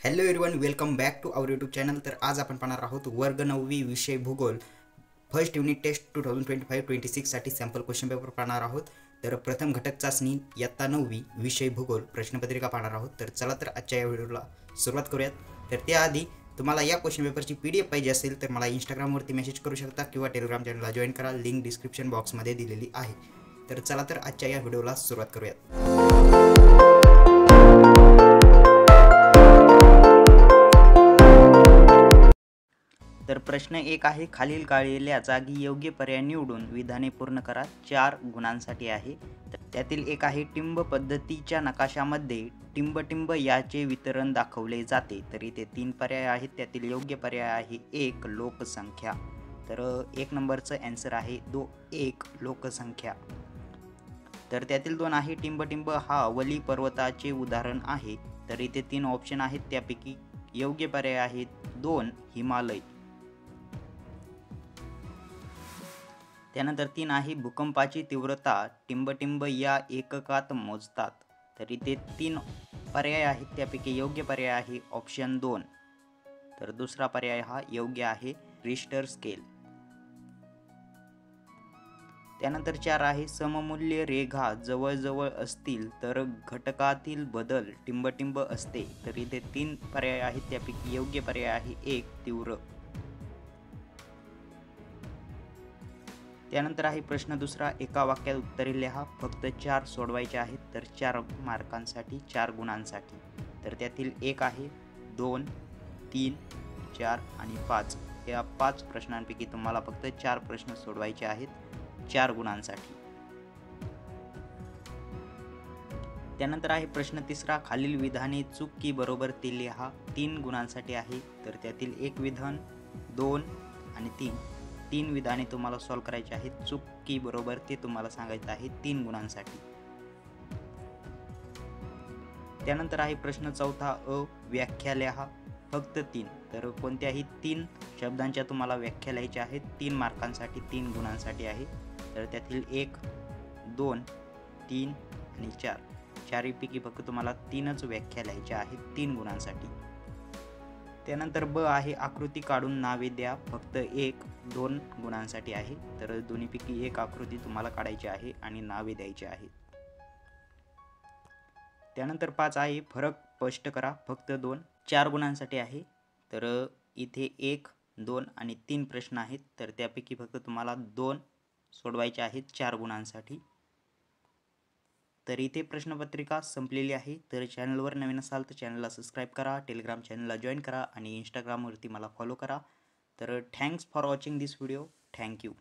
Hello everyone, welcome back to our YouTube channel. तर आज आपण पाहणार आहोत वर्ग 9वी विषय भूगोल फर्स्ट युनिट टेस्ट 2025-26 साठी सॅम्पल क्वेश्चन पेपर पाहणार आहोत। तर प्रथम घटक चाचणी इयत्ता 9वी विषय भूगोल प्रश्नपत्रिका पाहणार आहोत। तर चला तर आजच्या या व्हिडिओला सुरुवात करूयात। तर त्याआधी तुम्हाला या क्वेश्चन पेपरची PDF पाहिजे असेल तर मला इंस्टाग्रामवरती मेसेज करू शकता किंवा टेलिग्राम चॅनलला जॉईन करा, लिंक डिस्क्रिप्शन बॉक्समध्ये दिलेली आहे। तर चला तर आजच्या या व्हिडिओला सुरुवात करूयात। तर प्रश्न 1 आहे, खालील काढलेल्या जागी योग्य पर्याय निवडून विधाने पूर्ण करा। 4 गुणांसाठी आहे। तर त्यातील एक आहे, टिंब पद्धतीच्या नकाशामध्ये टिंब याचे वितरण दाखवले जाते। तर इथे 3 पर्याय आहेत, त्यातील योग्य पर्याय आहे 1 लोकसंख्या। तर 1 नंबरचं आन्सर आहे 1 लोकसंख्या। तर त्यातील 2 आहे, टिंब हा वली पर्वताचे उदाहरण आहे। तर इथे 3 ऑप्शन आहेत, त्यापैकी योग्य पर्याय आहे 2 हिमालय। त्यानंतर 3 आहे, भूकंपाची तीव्रता टिंब या एककात मोजतात। तर इथे 3 पर्याय आहेत, त्यापैकी योग्य पर्याय आहे ऑप्शन 2। तर दुसरा पर्याय हा योग्य आहे रिश्टर स्केल। त्यानंतर 4 आहे, सममूल्य रेघा जवळजवळ असतील तर घटकातील बदल टिंब असते। तर इथे 3 पर्याय आहेत, त्यापैकी योग्य पर्याय आहे 1 तीव्र। त्यानंतर आहे प्रश्न दुसरा, एका वाक्यात उत्तरे लिहा, फक्त 4 सोडवायचे आहेत। तर 4 मार्कांसाठी 4 गुणांसाठी। तर त्यातील 1 आहे, 2, 3, 4 आणि 5 या 5 प्रश्नांपैकी तुम्हाला फक्त 4 प्रश्न सोडवायचे आहेत 4 गुणांसाठी। त्यानंतर आहे प्रश्न तिसरा, खालील विधाने चूक की बरोबर ते लिहा। 3 गुणांसाठी आहे। तर त्यातील 1 विधान, 2 आणि 3 विधाने तुम्हाला सॉल्व करायचे आहेत। चूक की बरोबर ते तुम्हाला सांगायचं आहे 3 गुणांसाठी। त्यानंतर आहे प्रश्न चौथा, व्याख्या लिहा, फक्त 3। तर कोणत्याही 3 शब्दांच्या तुम्हाला व्याख्या लिहायच्या आहेत। 3 मार्कांसाठी 3 गुणांसाठी आहे। तर त्यातील 1, 2, 3 आणि 4 पैकी फक्त तुम्हाला 3च व्याख्या लिहायच्या आहेत 3 गुणांसाठी। त्यानंतर ब आहे, आकृती काढून नावे द्या, फक्त 1, 2 गुणांसाठी आहे। तर दोन्हीपैकी एक आकृती तुम्हाला काढायची आहे आणि नावे द्यायची आहेत। त्यानंतर 5 आहे, फरक स्पष्ट करा, फक्त 2, 4 गुणांसाठी आहे। तर इथे 1, 2 आणि 3 प्रश्न आहेत। तर त्यापैकी फक्त तुम्हाला 2 सोडवायचे आहेत 4 गुणांसाठी। तर इथे प्रश्नपत्रिका संपलेली आहे। तर चॅनलवर नवीन असाल तर चॅनलला सबस्क्राईब करा, टेलिग्राम चॅनलला जॉईन करा आणि इंस्टाग्रामवरती मला फॉलो करा। तर thanks for watching this video. Thank you.